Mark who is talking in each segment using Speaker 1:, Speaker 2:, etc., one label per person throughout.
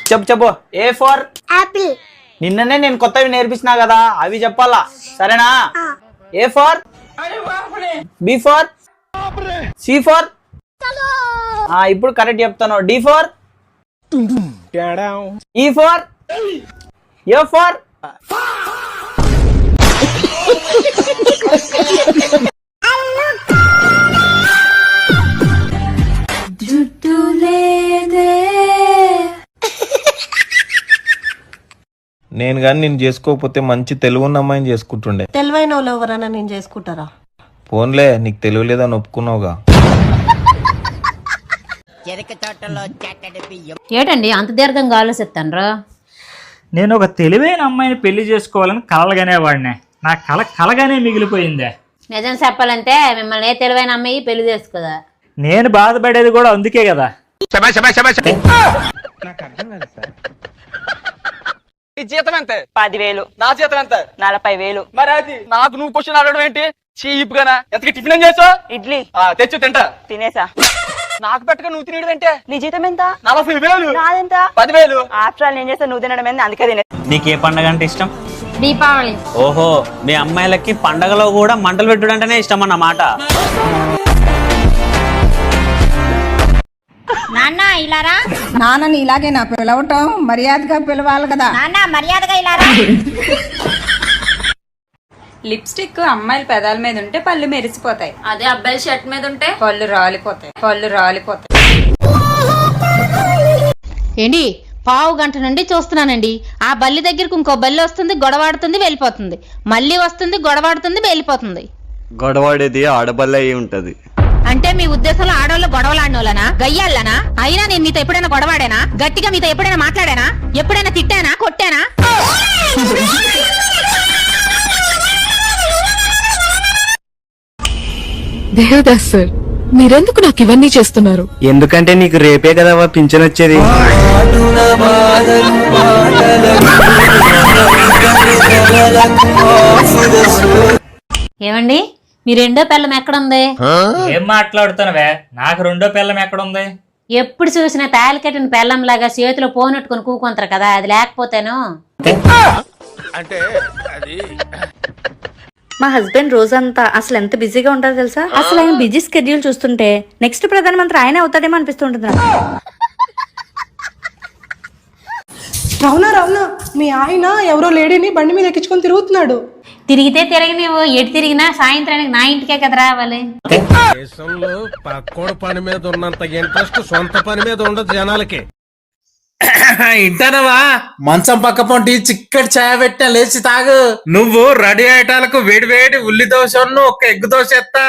Speaker 1: చెప్పు చెప్పు. A for
Speaker 2: apple.
Speaker 1: నిన్ననే నేను కొత్తవి నేర్పించినా కదా, అవి చెప్పాలా సరేనా? A for B for C for. ఇప్పుడు కరెక్ట్ చెప్తాను. D for E for F for.
Speaker 3: నేను కానీ నేను చేసుకోకపోతే మంచి తెలుగున్న అమ్మాయిని చేసుకుంటుండే.
Speaker 4: తెలివైన వాళ్ళు ఎవరైనా నేను చేసుకుంటారా?
Speaker 3: ఫోన్లే, నీకు తెలివి లేదని ఒప్పుకున్నావుగా.
Speaker 5: ఏటండి అంత దీర్ఘంగా ఆలోచిస్తాన్రా?
Speaker 6: నేను ఒక తెలివైన అమ్మాయిని పెళ్లి చేసుకోవాలని కలలుగానేవాడినే. నా కలగానే మిగిలిపోయిందే.
Speaker 5: నిజం చెప్పాలంటే మిమ్మల్ని ఏ తెలివైన అమ్మాయి పెళ్లి చేసుకోదా.
Speaker 6: నేను బాధపడేది కూడా అందుకే కదా.
Speaker 1: నీ జీతం ఎంత?
Speaker 7: 10,000.
Speaker 1: నా జీతం ఎంత?
Speaker 7: 40,000.
Speaker 1: మరి అది నాకు నువ్వు క్వశ్చన్ అడగడం ఏంటి? చీప్ గానా? ఎంతకి టిఫిన్ ఏం చేసావు?
Speaker 7: ఇడ్లీ
Speaker 1: తెచ్చు తింటా.
Speaker 7: తినేసా.
Speaker 1: నాకు పెట్టక నువ్వు తినడం ఏంటే?
Speaker 7: నీ జీతం ఎంత?
Speaker 1: 40,000.
Speaker 7: నాదెంత?
Speaker 1: 10,000.
Speaker 7: ఆఫ్టర్ ఆల్ నేను చేస్తా, నువ్వు తినడం ఏంది, అందుకే తినే.
Speaker 8: నీకు ఏ పండగ అంటే ఇష్టం?
Speaker 5: దీపావళి.
Speaker 8: ఓహో, మీ అమ్మాయిలకి పండగలో కూడా మంటలు పెట్టుడు అంటేనే ఇష్టం అన్నమాట.
Speaker 5: నాన్న ఇలారా.
Speaker 4: నాన్నని ఇలాగే నా పిలవటం, మర్యాదగా పిలవాలి కదా.
Speaker 5: నాన్న మర్యాదగా ఇలారా.
Speaker 9: లిప్స్టిక్ అమ్మాయిల పెదాల మీద ఉంటే పళ్ళు మెరిసిపోతాయి.
Speaker 5: అదే అబ్బాయి షర్ట్ మీద ఉంటే
Speaker 9: పళ్ళు రాలిపోతాయి.
Speaker 5: ఏంటి? పావు గంట నుండి చూస్తున్నానండి. ఆ బల్లి దగ్గరకు ఇంకో బల్లి వస్తుంది, గొడవాడుతుంది, వెళ్ళిపోతుంది, మళ్ళీ వస్తుంది, గొడవాడుతుంది, వెళ్ళిపోతుంది.
Speaker 10: గొడవాడేది ఆడబల్ల అయి ఉంటది.
Speaker 5: అంటే మీ ఉద్దేశంలో ఆడవాళ్ళు గొడవలాడినోళ్ళనా, గయ్యాలనా? అయినా నేను మీతో ఎప్పుడైనా గొడవాడానా? గట్టిగా మీతో ఎప్పుడైనా మాట్లాడానా? ఎప్పుడైనా తిట్టానా, కొట్టానా?
Speaker 11: దేవదాస్ సార్, మీరెందుకు నాకు ఇవన్నీ చేస్తున్నారు?
Speaker 10: ఎందుకంటే నీకు రేపే కదా పింఛన్ వచ్చేది.
Speaker 5: ఏమండి, మీ రెండో పిల్లం ఎక్కడుంది?
Speaker 6: ఏం మాట్లాడుతున్నావే? నాకు రెండో పిల్లం ఎక్కడుంది?
Speaker 5: ఎప్పుడు చూసినా తాళి కట్టిన పిల్లం లాగా చేతిలో పోనెట్టుకుని కూకుంటారు కదా, అది లేకపోతేను.
Speaker 9: మా హస్బెండ్ రోజంతా అసలు ఎంత బిజీగా ఉంటారో తెలుసా? అసలు ఆయన బిజీ స్కెడ్యూల్ చూస్తుంటే నెక్స్ట్ ప్రధానమంత్రి ఆయన అవుతాడేమో అనిపిస్తుంటుంది నాకు.
Speaker 4: రౌనా, మీ ఆయన ఎవరో లేడీని బండి మీద ఎక్కించుకొని తిరుగుతున్నాడు.
Speaker 5: తిరిగితే తిరగనివ్వు, ఎటు తిరిగినా సాయంత్రానికి నా ఇంటికే కదా రావాలి.
Speaker 12: దేశంలో పక్కోడు పని మీద ఉన్నంత ఇంట్రెస్ట్ సొంత పని మీద ఉండదు జనాలకి.
Speaker 13: ఇంటానవా? మంచం పక్క పొంటి చిక్కటి చాయ పెట్టా, లేచి తాగు. నువ్వు రెడీ అయ్యేటాలకు వేడి వేడి ఉల్లి దోశ, ఒక ఎగ్గు దోశ ఎత్తా.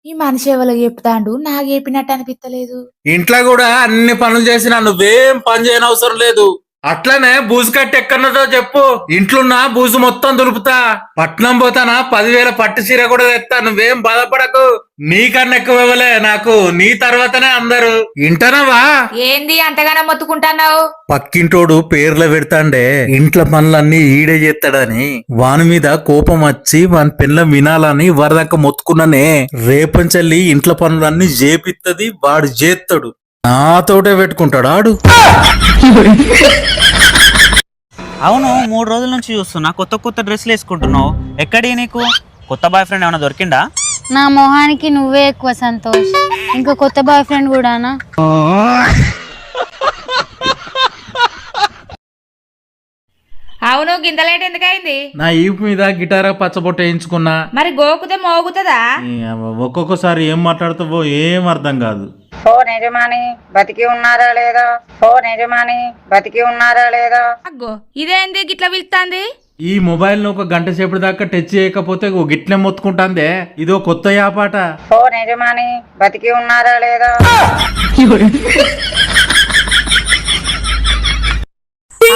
Speaker 11: ఈ మనిషి ఎవరికి చెప్తాండు, నాకు చెప్పినట్టు అనిపించలేదు.
Speaker 13: ఇంట్లో కూడా అన్ని పనులు చేసినా నువ్వేం పని చేయనవసరం లేదు. అట్లనే బూజు కట్టి ఎక్కన్నదో చెప్పు, ఇంట్లోన్న బూజు మొత్తం దులుపుతా. పట్నం పోతానా 10,000 పట్టు చీర కూడా తెస్తా, నువ్వేం బాధపడకు. నీకన్నా ఎక్కువ ఇవ్వలే నాకు, నీ తర్వాతనే అందరు. ఇంటనవా?
Speaker 9: ఏంది అంతగానో మొత్తుకుంటున్నావు?
Speaker 13: పక్కింటోడు పేర్లు పెడతాండే, ఇంట్లో పనులన్నీ ఈడే చేస్తాడని వాని మీద కోపం వచ్చి వాని పిల్ల వినాలని వరదాకా మొత్తుకున్నానే. రేపంచల్లి ఇంట్లో పనులన్నీ చేపిత్తది, వాడు చేస్తాడు. నాతోటే పెట్టుకుంటాడు ఆడు.
Speaker 8: అవును, 3 రోజుల నుంచి చూస్తున్నా కొత్త డ్రెస్సులు వేసుకుంటున్నావు. ఎక్కడి నీకు కొత్త బాయ్ ఫ్రెండ్ ఏమైనా దొరికిందా?
Speaker 5: నా మొహానికి నువ్వే ఎక్కువ సంతోష్, ఇంకా కొత్త బాయ్ ఫ్రెండ్ కూడానా?
Speaker 9: అవును, గింతలేట్ ఎందుకైంది?
Speaker 13: నా ఈపు మీద గిటార్ పచ్చబొట్ట వేయించుకున్నా.
Speaker 9: మరి గోకుతే మోగుతుందా?
Speaker 13: ఒక్కొక్కసారి ఏం మాట్లాడుతావో ఏం అర్థం కాదు.
Speaker 7: ఫోన్ యజమాని బతికి ఉన్నారా లేదా?
Speaker 9: అగ్గో, ఇదేంది గిట్లా పిలుస్తాంది?
Speaker 13: ఈ మొబైల్ ను 1 గంట సేపటి దాకా టచ్ చేయకపోతే గిట్లే మొత్తుకుంటాందే. ఇదో కొత్త యాపాట.
Speaker 7: ఫోన్ యజమాని బతికి ఉన్నారా లేదా?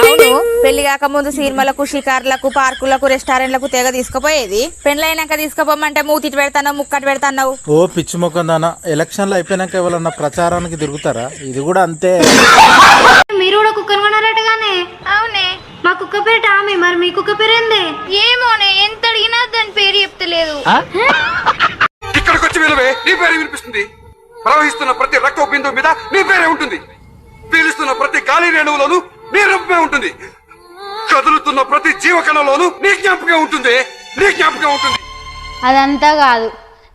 Speaker 9: అవును, పెళ్లి కాక ముందు సినిమాలకు, షికార్లకు, పార్కులకు, రెస్టారెంట్లకు తెగ తీసుకుపోయేది. పెళ్లైనాక తీసుకుపోమంటే మూతిటి పెడతావు, ముక్కటి పెడతావు.
Speaker 13: ఓ పిచ్చి మొక్కం దానా, ఎలక్షన్లు అయిపోయినాక ఎవరన్నా ప్రచారానికి తిరుగుతారా? ఇది కూడా అంతే.
Speaker 2: మీరు కూడా కుక్కను కొన్నారటగానే? అవునే, మా కుక్క పేరు టామీ. మరి మీ కుక్క పేరు ఏంది? ఏమోనే, ఎంత అడిగినా దాని పేరు చెప్తలేదు.
Speaker 12: ఇక్కడికి వచ్చి విలువే నీ పేరే వినిపిస్తుంది. ప్రవహిస్తున్న ప్రతి రక్త బిందువు మీద నీ పేరే ఉంటుంది.
Speaker 14: పీలుస్తున్న ప్రతి గాలి రేణువులోనూ నీ రూపమే ఉంటుంది. కదులుతున్న ప్రతి జీవకణంలోనూ నీ జ్ఞాపకం ఉంటుంది. నీ జ్ఞాపకం ఉంటుంది.
Speaker 2: అదంతా కాదు,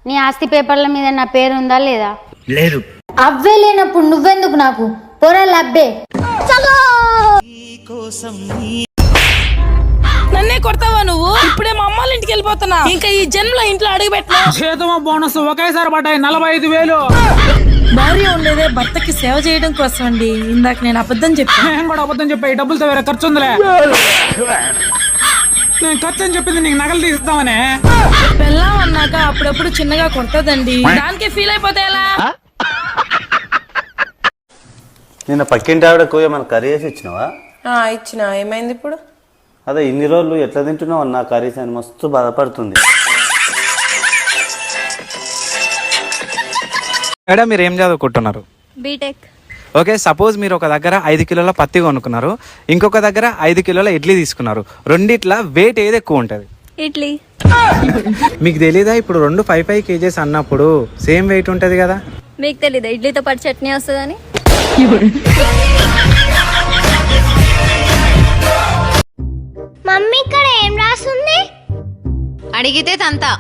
Speaker 2: నీ ఆస్తి పేపర్ల మీద నా పేరు ఉందా లేదా?
Speaker 6: లేదు.
Speaker 2: అవ్వే లేనప్పుడు నువ్వెందుకు నాకు? పొరలు అబ్బే.
Speaker 9: నన్నే కొడతావా నువ్వు? ఇప్పుడే మా అమ్మాళ్ళ ఇంటికి వెళ్ళిపోతున్నా. ఇంకా ఈ జన్మలో ఇంట్లో అడుగు పెట్టినా.
Speaker 6: చేతమో బోనస్ ఒకేసారి పడ్డాయి 45,000.
Speaker 9: భార్య ఉండేదే భర్తకి సేవ చేయడం కోసం అండి. ఇందాక నేను అబద్ధం చెప్పాను.
Speaker 6: నేను కూడా అబద్ధం చెప్పాయి. డబ్బులతో వేరే ఖర్చు ఉందిలే. నేను ఖర్చు అని చెప్పింది నీకు నగలు తీస్తామనే.
Speaker 9: పెళ్ళాం అన్నాక అప్పుడప్పుడు చిన్నగా కొడతదండి. దానికి ఫీల్ అయిపోతే ఎలా?
Speaker 10: నిన్న పక్కింటి ఆవిడకు ఏమైనా కర్రీ వేసి ఇచ్చినావా?
Speaker 9: ఇచ్చిన. ఏమైంది ఇప్పుడు?
Speaker 10: అదే ఇన్ని రోజులు ఎట్లా తింటున్నావు అన్న కర్రీస్ అని మస్తు బాధపడుతుంది.
Speaker 8: మేడం మీరు ఏం చదువుకుంటున్నారు?
Speaker 2: బీటెక్.
Speaker 8: ఓకే, సపోజ్ మీరు ఒక దగ్గర 5 కిలోల పత్తి కొనుక్కున్నారు, ఇంకొక దగ్గర 5 కిలోల ఇడ్లీ తీసుకున్నారు. రెండిట్లా వెయిట్ ఏది ఎక్కువ ఉంటుంది?
Speaker 2: ఇడ్లీ.
Speaker 8: మీకు తెలీదా ఇప్పుడు 2 5 kgs అన్నప్పుడు సేమ్ వెయిట్ ఉంటుంది కదా?
Speaker 2: మీకు తెలీదా ఇడ్లీతో పాటు చట్నీ వస్తుందని? మమ్మీ ఇక్కడ ఏం రాస్తుంది?
Speaker 5: అడిగితే తంతా.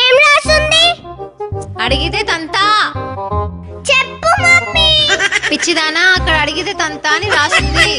Speaker 2: ఏం రాస్తుంది?
Speaker 5: అడిగితే తంతా.
Speaker 2: చెప్పు మమ్మీ.
Speaker 5: పిచ్చిదానా, అక్కడ అడిగితే తంతా అని రాస్తుంది.